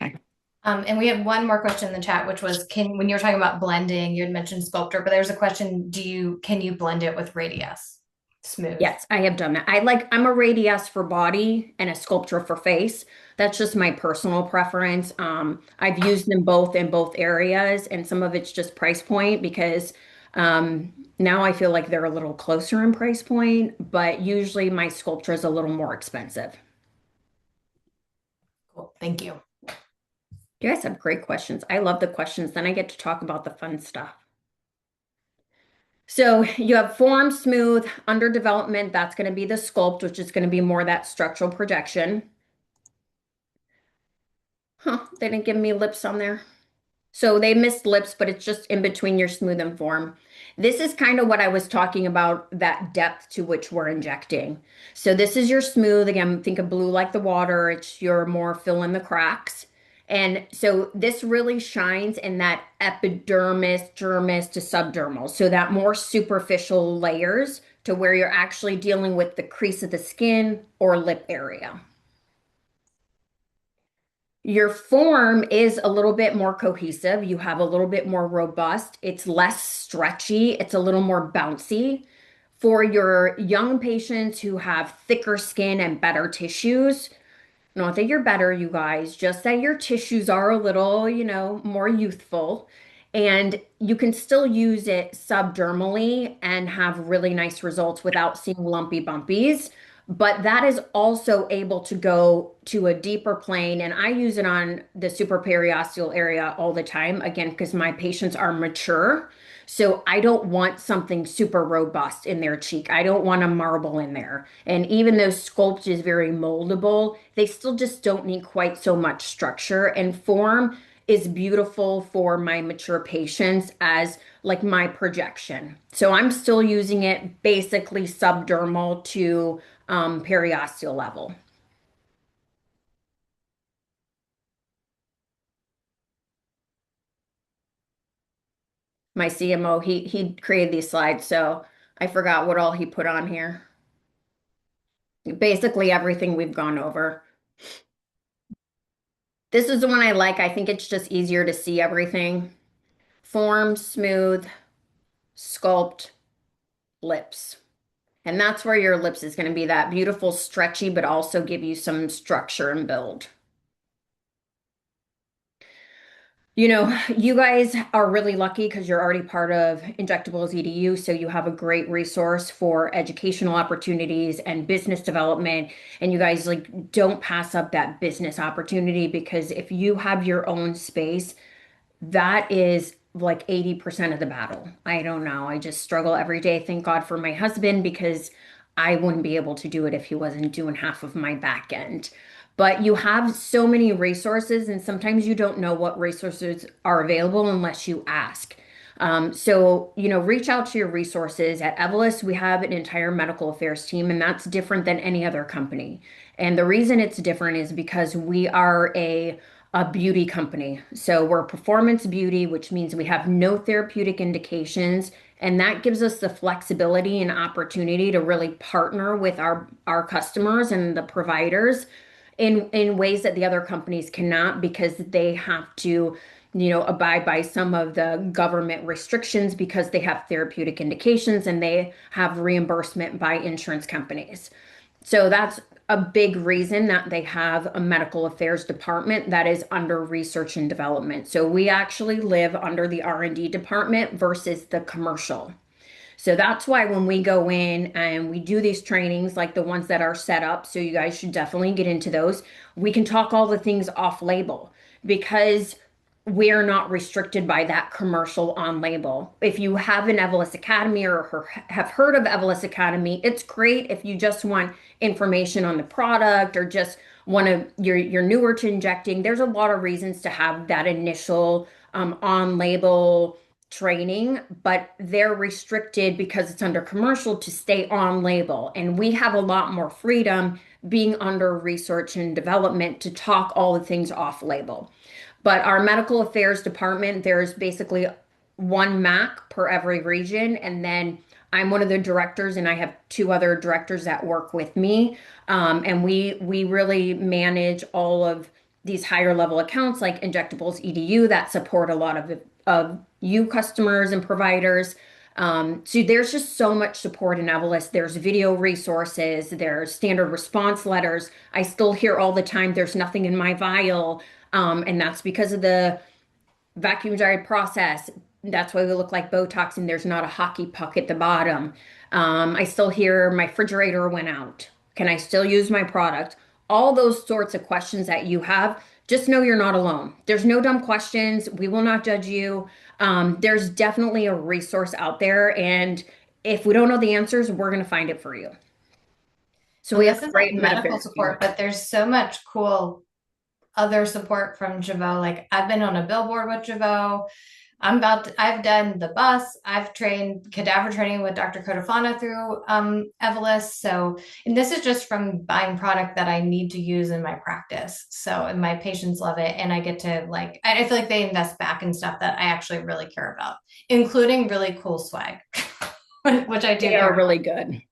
Speaker 1: Okay.
Speaker 2: And we had one more question in the chat, which was, when you were talking about blending, you had mentioned Sculptor, but there's a question, can you blend it with Radius? smooth.
Speaker 3: Yes, I have done that. I'm a radius for body and a sculpture for face. That's just my personal preference. I've used them both in both areas, and some of it's just price point because now I feel like they're a little closer in price point, but usually my sculpture is a little more expensive.
Speaker 2: Cool. Thank you.
Speaker 3: You guys have great questions. I love the questions. Then I get to talk about the fun stuff. So you have form, smooth, under development. That's going to be the sculpt, which is going to be more that structural projection. Huh, they didn't give me lips on there. So they missed lips, but it's just in between your smooth and form. This is kind of what I was talking about, that depth to which we're injecting. So this is your smooth. Again, think of blue like the water. It's your more fill in the cracks. And so this really shines in that epidermis, dermis to subdermal. So that more superficial layers to where you're actually dealing with the crease of the skin or lip area. Your form is a little bit more cohesive. You have a little bit more robust. It's less stretchy. It's a little more bouncy. For your young patients who have thicker skin and better tissues, not that you're better, you guys, just that your tissues are a little, more youthful. And you can still use it subdermally and have really nice results without seeing lumpy bumpies. But that is also able to go to a deeper plane. And I use it on the supraperiosteal area all the time, again, because my patients are mature. So I don't want something super robust in their cheek. I don't want a marble in there. And even though Sculpt is very moldable, they still just don't need quite so much structure. And form is beautiful for my mature patients as like my projection. So I'm still using it basically subdermal to periosteal level. My CMO, he created these slides, so I forgot what all he put on here. Basically everything we've gone over. This is the one I like. I think it's just easier to see everything. Form, smooth, sculpt, lips. And that's where your lips is going to be that beautiful, stretchy, but also give you some structure and build. You guys are really lucky because you're already part of Injectables EDU, so you have a great resource for educational opportunities and business development. And you guys like don't pass up that business opportunity because if you have your own space, that is like 80% of the battle. I don't know. I just struggle every day. Thank God for my husband because I wouldn't be able to do it if he wasn't doing half of my back end. But you have so many resources, and sometimes you don't know what resources are available unless you ask. Reach out to your resources. At Evolus, we have an entire medical affairs team, and that's different than any other company. And the reason it's different is because we are a beauty company. So we're performance beauty, which means we have no therapeutic indications. And that gives us the flexibility and opportunity to really partner with our customers and the providers in ways that the other companies cannot because they have to, abide by some of the government restrictions because they have therapeutic indications and they have reimbursement by insurance companies. So that's a big reason that they have a medical affairs department that is under research and development. So we actually live under the R&D department versus the commercial. So that's why when we go in and we do these trainings, like the ones that are set up, so you guys should definitely get into those, we can talk all the things off label because we're not restricted by that commercial on label. If you have an Evolus Academy or have heard of Evolus Academy, it's great if you just want information on the product or just want to, you're newer to injecting. There's a lot of reasons to have that initial on label training, but they're restricted because it's under commercial to stay on label. And we have a lot more freedom being under research and development to talk all the things off label. But our medical affairs department, there's basically one MAC per every region. And then I'm one of the directors, and I have two other directors that work with me. And we really manage all of these higher level accounts like Injectables EDU that support a lot of you customers and providers. So there's just so much support in Evolus. There's video resources, there's standard response letters. I still hear all the time, there's nothing in my vial. And that's because of the vacuum dried process. That's why we look like Botox and there's not a hockey puck at the bottom. I still hear my refrigerator went out. Can I still use my product? All those sorts of questions that you have, just know you're not alone. There's no dumb questions. We will not judge you. There's definitely a resource out there. And if we don't know the answers, we're going to find it for you. So
Speaker 2: And
Speaker 3: we have
Speaker 2: this is
Speaker 3: great
Speaker 2: like medical
Speaker 3: metaphysics.
Speaker 2: support, but there's so much cool other support from Jeuveau. Like I've been on a billboard with Jeuveau. I've done the bus. I've trained cadaver training with Dr. Codafana through Evolysse. So, and this is just from buying product that I need to use in my practice. So, and my patients love it. And I get to like, I feel like they invest back in stuff that I actually really care about, including really cool swag, which I do
Speaker 3: They are
Speaker 2: care
Speaker 3: really good.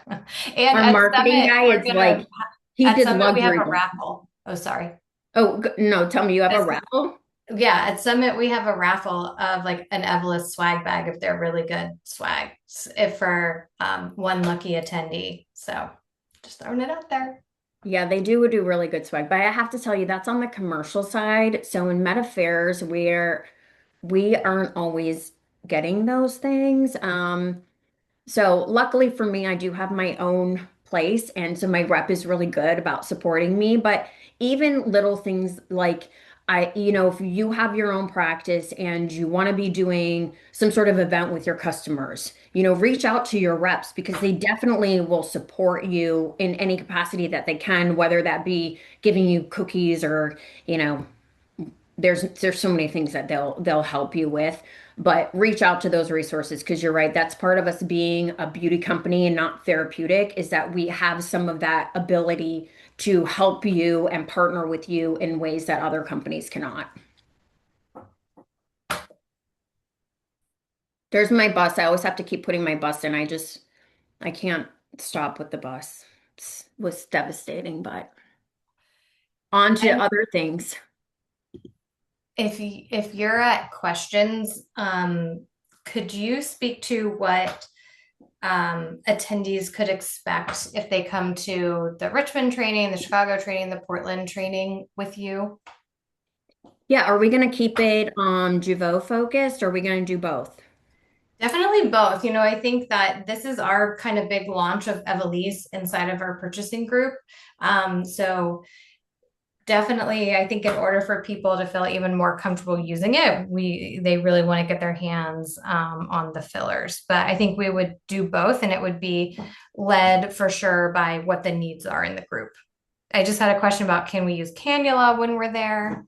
Speaker 2: about. And
Speaker 3: Our
Speaker 2: at
Speaker 3: marketing
Speaker 2: Summit,
Speaker 3: guy
Speaker 2: we're
Speaker 3: is
Speaker 2: gonna,
Speaker 3: like, he
Speaker 2: at
Speaker 3: did
Speaker 2: Summit, we have
Speaker 3: luxury.
Speaker 2: a raffle. Oh, sorry.
Speaker 3: Oh, no, tell me you have a
Speaker 2: That's
Speaker 3: raffle?
Speaker 2: Yeah, at Summit we have a raffle of like an Evolus swag bag if they're really good swag, if for one lucky attendee. So just throwing it out there.
Speaker 3: Yeah, they do really good swag, but I have to tell you that's on the commercial side. So in Med Affairs, where we aren't always getting those things. So luckily for me, I do have my own place, and so my rep is really good about supporting me. But even little things like if you have your own practice and you want to be doing some sort of event with your customers, reach out to your reps because they definitely will support you in any capacity that they can, whether that be giving you cookies or, you know, there's so many things that they'll help you with, but reach out to those resources because you're right, that's part of us being a beauty company and not therapeutic, is that we have some of that ability to help you and partner with you in ways that other companies cannot. There's my bus. I always have to keep putting my bus in. I can't stop with the bus. It was devastating, but on to
Speaker 2: And
Speaker 3: other things.
Speaker 2: if you're at questions, could you speak to what attendees could expect if they come to the Richmond training, the Chicago training, the Portland training with you?
Speaker 3: Yeah, are we going to keep it Jeuveau focused or are we going to do both?
Speaker 2: Definitely both. I think that this is our kind of big launch of Evolysse inside of our purchasing group. So definitely, I think in order for people to feel even more comfortable using it, they really want to get their hands on the fillers. But I think we would do both, and it would be led for sure by what the needs are in the group. I just had a question about, can we use cannula when we're there?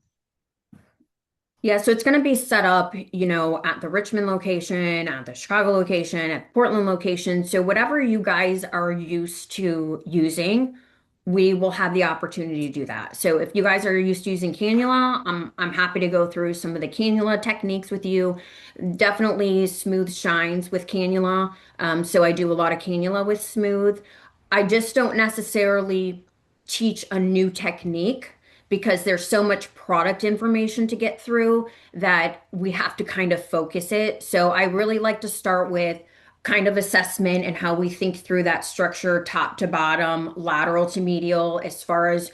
Speaker 3: Yeah, so it's going to be set up, at the Richmond location, at the Chicago location, at Portland location. So whatever you guys are used to using, we will have the opportunity to do that. So if you guys are used to using cannula, I'm happy to go through some of the cannula techniques with you. Definitely smooth shines with cannula. So I do a lot of cannula with smooth. I just don't necessarily teach a new technique because there's so much product information to get through that we have to kind of focus it. So I really like to start with kind of assessment and how we think through that structure, top to bottom, lateral to medial, as far as,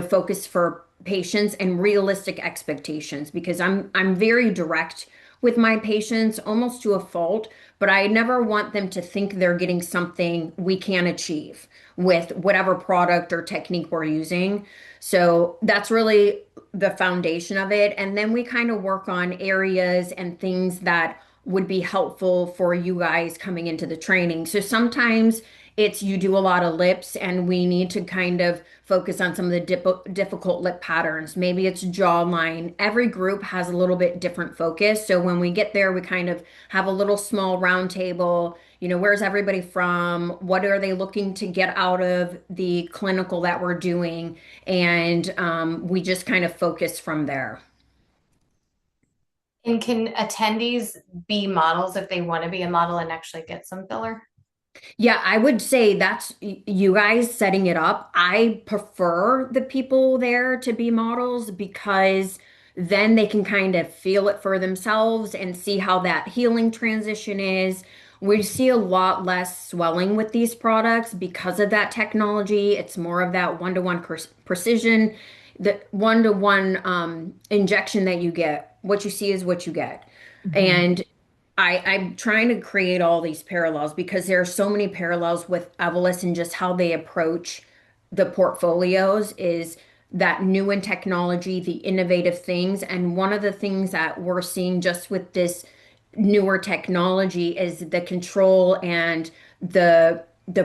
Speaker 3: focus for patients and realistic expectations, because I'm very direct with my patients almost to a fault, but I never want them to think they're getting something we can't achieve with whatever product or technique we're using. So that's really the foundation of it. And then we kind of work on areas and things that would be helpful for you guys coming into the training. So sometimes it's you do a lot of lips and we need to kind of focus on some of the difficult lip patterns. Maybe it's jawline. Every group has a little bit different focus. So when we get there, we kind of have a little small round table. Where's everybody from? What are they looking to get out of the clinical that we're doing? And we just kind of focus from there.
Speaker 2: And can attendees be models if they want to be a model and actually get some filler?
Speaker 3: Yeah, I would say that's you guys setting it up. I prefer the people there to be models because then they can kind of feel it for themselves and see how that healing transition is. We see a lot less swelling with these products because of that technology. It's more of that one-to-one precision, the one-to-one injection that you get. What you see is what you get.
Speaker 1: Mhm.
Speaker 3: And I'm trying to create all these parallels because there are so many parallels with Evolus and just how they approach the portfolios is that new in technology, the innovative things. And one of the things that we're seeing just with this newer technology is the control and the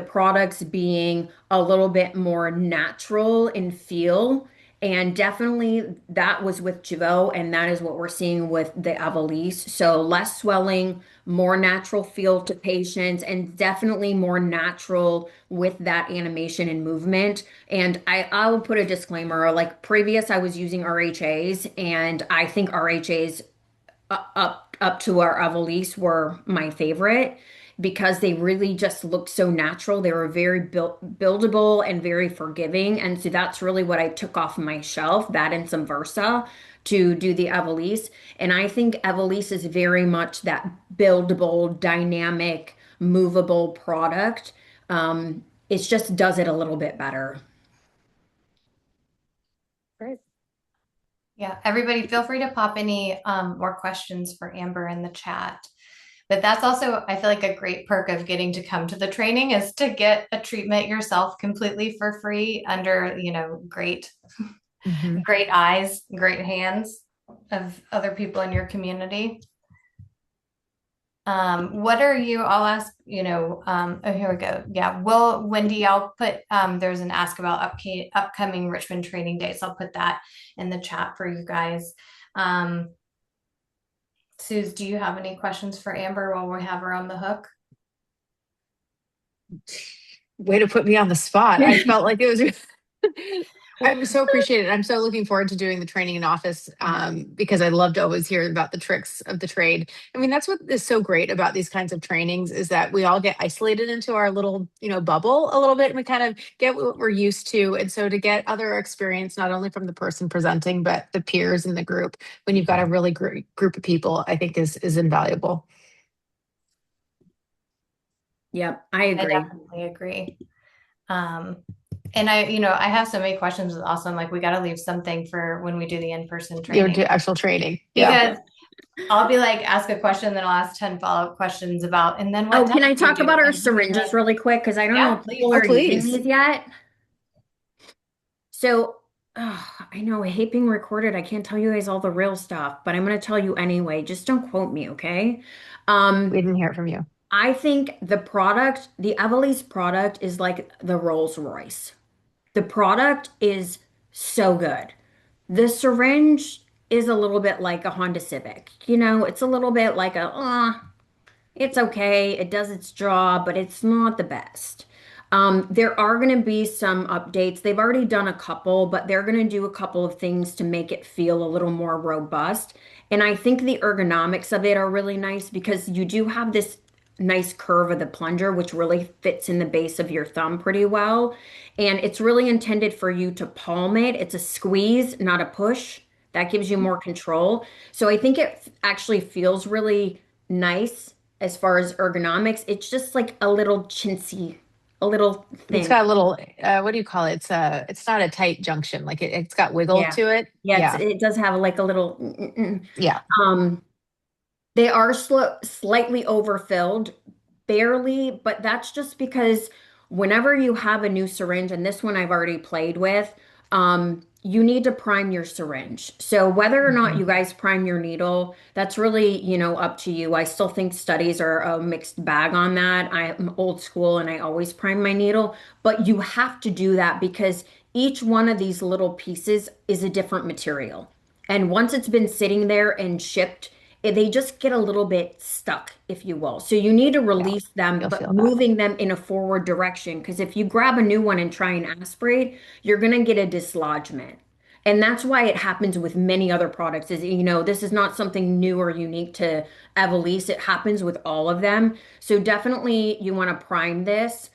Speaker 3: products being a little bit more natural in feel. And definitely that was with Jeuveau, and that is what we're seeing with the Evolysse. So less swelling, more natural feel to patients, and definitely more natural with that animation and movement. And I will put a disclaimer, like previous, I was using RHAs, and I think RHAs up to our Evolysse were my favorite because they really just looked so natural. They were very buildable and very forgiving. And so that's really what I took off my shelf, that and some Versa to do the Evolysse. And I think Evolysse is very much that buildable, dynamic, movable product. It just does it a little bit better.
Speaker 1: Great.
Speaker 2: Yeah, everybody feel free to pop any more questions for Amber in the chat. But that's also, I feel like a great perk of getting to come to the training is to get a treatment yourself completely for free under, great,
Speaker 1: Mhm.
Speaker 2: great eyes, great hands of other people in your community. What are you, I'll ask, oh, here we go. Yeah. Well, Wendy, I'll put, there's an ask about upcoming Richmond training dates. I'll put that in the chat for you guys. Suze, do you have any questions for Amber while we have her on the hook?
Speaker 1: Way to put me on the spot. I felt like it was. I'm so appreciated. I'm so looking forward to doing the training in office because I love to always hear about the tricks of the trade. I mean, that's what is so great about these kinds of trainings is that we all get isolated into our little, bubble a little bit and we kind of get what we're used to. And so to get other experience, not only from the person presenting, but the peers in the group, when you've got a really great group of people, I think is invaluable.
Speaker 3: Yep, I
Speaker 2: I
Speaker 3: agree.
Speaker 2: definitely agree. Um, and I have so many questions. Also, I'm like, we got to leave something for when we do the in-person
Speaker 1: Your
Speaker 2: training
Speaker 1: actual training. Yeah.
Speaker 2: because I'll be like, ask a question, then I'll ask 10 follow-up questions about, and then what
Speaker 3: Oh, can
Speaker 2: test
Speaker 3: I
Speaker 2: do you
Speaker 3: talk
Speaker 2: do?
Speaker 3: about our
Speaker 2: And who does?
Speaker 3: syringes really quick? Because I don't know
Speaker 2: Yeah,
Speaker 3: if people
Speaker 2: please.
Speaker 1: Oh,
Speaker 3: are using
Speaker 1: please.
Speaker 3: these yet. So, I know I hate being recorded. I can't tell you guys all the real stuff, but I'm going to tell you anyway. Just don't quote me, okay?
Speaker 1: We didn't hear it from you.
Speaker 3: I think the Evolysse product is like the Rolls Royce. The product is so good. The syringe is a little bit like a Honda Civic. It's a little bit like it's okay. It does its job, but it's not the best. There are going to be some updates. They've already done a couple, but they're going to do a couple of things to make it feel a little more robust. And I think the ergonomics of it are really nice because you do have this nice curve of the plunger, which really fits in the base of your thumb pretty well. And it's really intended for you to palm it. It's a squeeze, not a push. That gives you more control. So I think it actually feels really nice as far as ergonomics. It's just like a little chintzy, a little
Speaker 1: It's
Speaker 3: thin.
Speaker 1: got a little, what do you call it? It's not a tight junction. Like it's got wiggle
Speaker 3: Yeah.
Speaker 1: to it.
Speaker 3: Yeah,
Speaker 1: Yeah.
Speaker 3: it does have like a little.
Speaker 1: Yeah.
Speaker 3: Um, they are slightly overfilled, barely, but that's just because whenever you have a new syringe, and this one I've already played with, you need to prime your syringe. So whether or not
Speaker 1: Mhm.
Speaker 3: you guys prime your needle, that's really, up to you. I still think studies are a mixed bag on that. I'm old school and I always prime my needle, but you have to do that because each one of these little pieces is a different material. And once it's been sitting there and shipped, they just get a little bit stuck, if you will. So you need to
Speaker 1: Yeah.
Speaker 3: release them,
Speaker 1: You'll
Speaker 3: but
Speaker 1: feel that.
Speaker 3: moving them in a forward direction. Because if you grab a new one and try and aspirate, you're going to get a dislodgement. And that's why it happens with many other products is, this is not something new or unique to Evolysse. It happens with all of them. So definitely you want to prime this.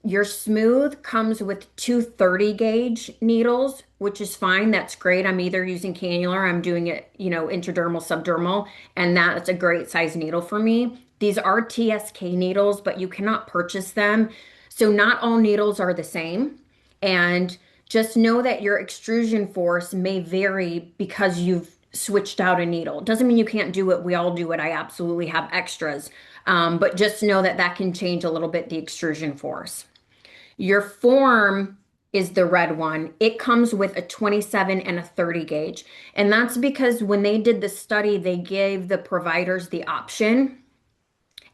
Speaker 3: Your smooth comes with two 30 gauge needles, which is fine. That's great. I'm either using cannula or I'm doing it, intradermal, subdermal, and that's a great size needle for me. These are TSK needles, but you cannot purchase them. So not all needles are the same. And just know that your extrusion force may vary because you've switched out a needle. Doesn't mean you can't do it. We all do it. I absolutely have extras. But just know that that can change a little bit the extrusion force. Your form is the red one. It comes with a 27 and a 30 gauge. And that's because when they did the study, they gave the providers the option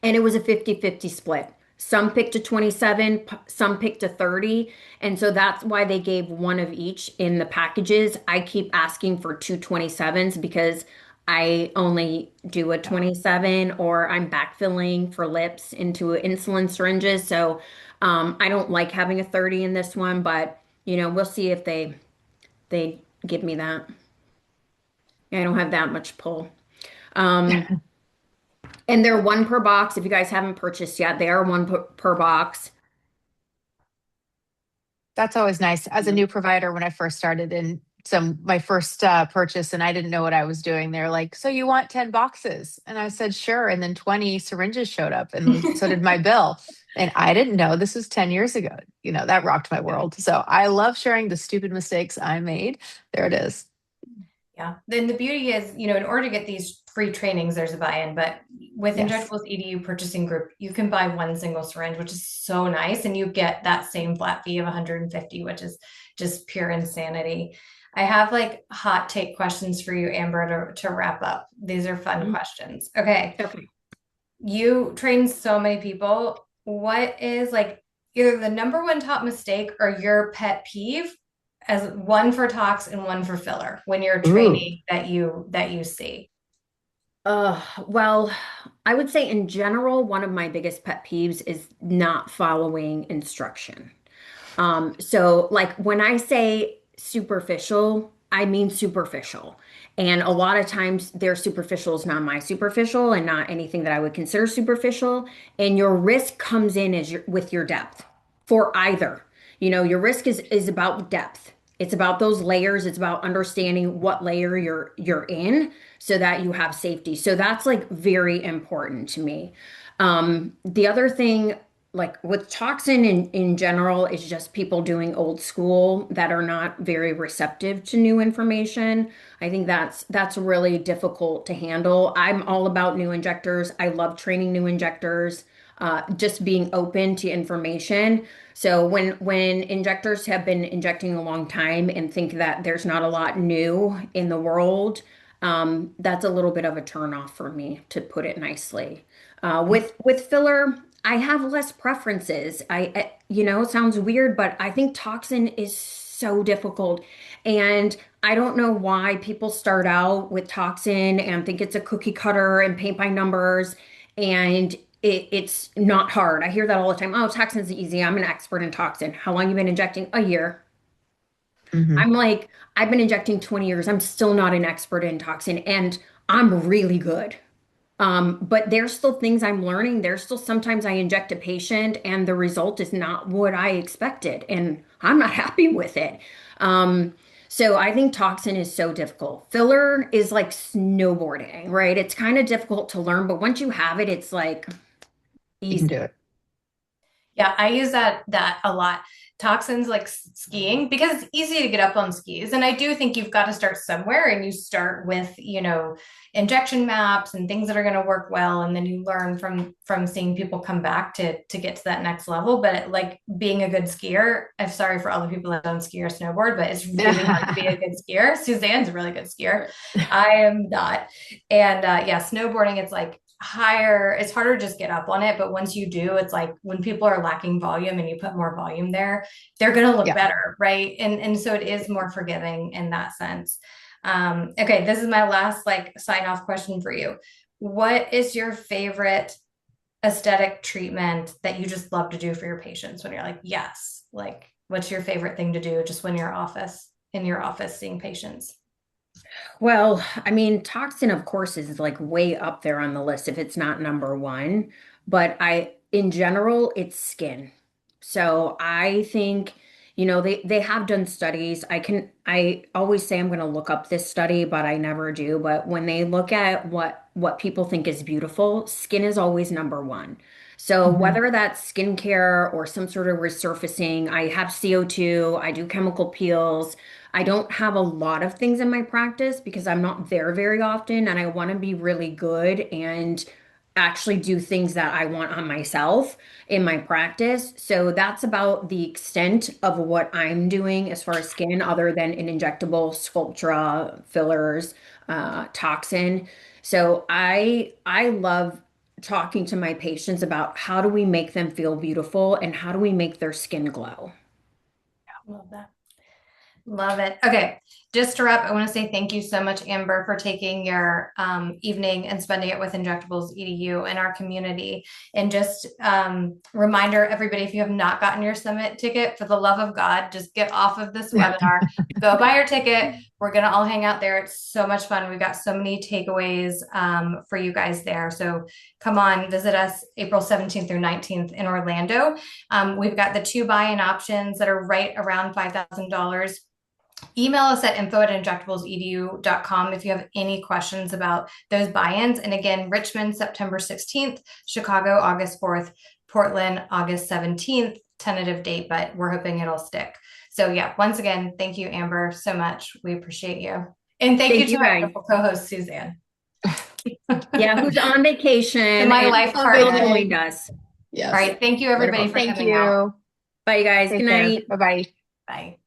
Speaker 3: and it was a 50-50 split. Some picked a 27, some picked a 30. And so that's why they gave one of each in the packages. I keep asking for two 27s because I only do a 27 or I'm backfilling for lips into insulin syringes. So I don't like having a 30 in this one, but we'll see if they give me that. I don't have that much pull. Um, And they're one per box. If you guys haven't purchased yet, they are one per box.
Speaker 1: That's always nice. As a new provider, when I first started in my first purchase, and I didn't know what I was doing, they're like, "So you want 10 boxes?" And I said, "Sure." And then 20 syringes showed up, and so did my bill. And I didn't know this was 10 years ago. That rocked my world. So I love sharing the stupid mistakes I made. There it is.
Speaker 2: Yeah. Then the beauty is, in order to get these free trainings, there's a buy-in, but with
Speaker 1: Yes.
Speaker 2: Injectables EDU Purchasing Group, you can buy one single syringe, which is so nice. And you get that same flat fee of 150, which is just pure insanity. I have like hot take questions for you, Amber, to wrap up. These are fun questions. Okay.
Speaker 3: Okay.
Speaker 2: You train so many people. What is like either the number one top mistake or your pet peeve as one for tox and one for filler when you're
Speaker 1: Ooh.
Speaker 2: training that you see?
Speaker 3: Well, I would say in general, one of my biggest pet peeves is not following instruction. So like when I say superficial, I mean superficial. And a lot of times their superficial is not my superficial and not anything that I would consider superficial. And your risk comes in with your depth for either. Your risk is about depth. It's about those layers. It's about understanding what layer you're in so that you have safety. So that's like very important to me. The other thing like with toxin in general is just people doing old school that are not very receptive to new information. I think that's really difficult to handle. I'm all about new injectors. I love training new injectors, just being open to information. So when injectors have been injecting a long time and think that there's not a lot new in the world, that's a little bit of a turnoff for me, to put it nicely. With filler, I have less preferences. It sounds weird, but I think toxin is so difficult. And I don't know why people start out with toxin and think it's a cookie cutter and paint by numbers, and it's not hard. I hear that all the time. Oh, toxin's easy. I'm an expert in toxin. How long you been injecting? A year.
Speaker 1: Hmm.
Speaker 3: I'm like, I've been injecting 20 years. I'm still not an expert in toxin, and I'm really good. But there's still things I'm learning. There's still sometimes I inject a patient and the result is not what I expected, and I'm not happy with it. So I think toxin is so difficult. Filler is like snowboarding, right? It's kind of difficult to learn, but once you have it, it's like
Speaker 1: You can
Speaker 3: easy.
Speaker 1: do it.
Speaker 2: Yeah, I use that a lot. Toxins like skiing because it's easy to get up on skis. And I do think you've got to start somewhere and you start with, injection maps and things that are going to work well. And then you learn from seeing people come back to get to that next level. But like being a good skier, I'm sorry for all the people that don't ski or snowboard, but it's really hard to be a good skier. Suzanne's a really good skier. I am not. And yeah, snowboarding, it's like it's harder to just get up on it, but once you do, it's like when people are lacking volume and you put more volume there, they're going to look
Speaker 1: Yeah.
Speaker 2: better, right? And so it is more forgiving in that sense. Okay, this is my last like sign off question for you. What is your favorite aesthetic treatment that you just love to do for your patients when you're like, yes, like what's your favorite thing to do just when you're in your office seeing patients?
Speaker 3: Well, I mean, toxin, of course, is like way up there on the list if it's not number one. But in general, it's skin. So I think, they have done studies. I always say I'm going to look up this study, but I never do. But when they look at what people think is beautiful, skin is always number one. So
Speaker 1: Mhm.
Speaker 3: whether that's skincare or some sort of resurfacing, I have CO2, I do chemical peels. I don't have a lot of things in my practice because I'm not there very often and I want to be really good and actually do things that I want on myself in my practice. So that's about the extent of what I'm doing as far as skin, other than an injectable, Sculptra, fillers, toxin. So I love talking to my patients about how do we make them feel beautiful and how do we make their skin glow.
Speaker 2: Love that. Love it. Okay. Just to wrap, I want to say thank you so much, Amber, for taking your evening and spending it with Injectables EDU and our community. And just reminder, everybody, if you have not gotten your summit ticket, for the love of God, just get off of this webinar, go buy your ticket. We're going to all hang out there. It's so much fun. We've got so many takeaways for you guys there. So come on, visit us April 17th through 19th in Orlando. We've got the 2 buy-in options that are right around $5,000. Email us at info@injectablesedu.com if you have any questions about those buy-ins. And again, Richmond, September 16th, Chicago, August 4th, Portland, August 17th, tentative date, but we're hoping it'll stick. So yeah, once again, thank you, Amber, so much. We appreciate you. And thank you to
Speaker 3: You
Speaker 2: my
Speaker 3: guys.
Speaker 2: wonderful co-host, Suzanne.
Speaker 3: Yeah, who's on vacation
Speaker 2: And my
Speaker 3: and
Speaker 2: life
Speaker 3: still
Speaker 2: partner.
Speaker 3: joined us.
Speaker 2: All right. Thank you, everybody,
Speaker 3: Wonderful.
Speaker 2: for
Speaker 1: Thank
Speaker 2: coming out.
Speaker 1: you.
Speaker 3: Bye, you guys.
Speaker 1: Take
Speaker 3: Good
Speaker 1: care.
Speaker 3: night.
Speaker 1: Bye bye.
Speaker 2: Bye.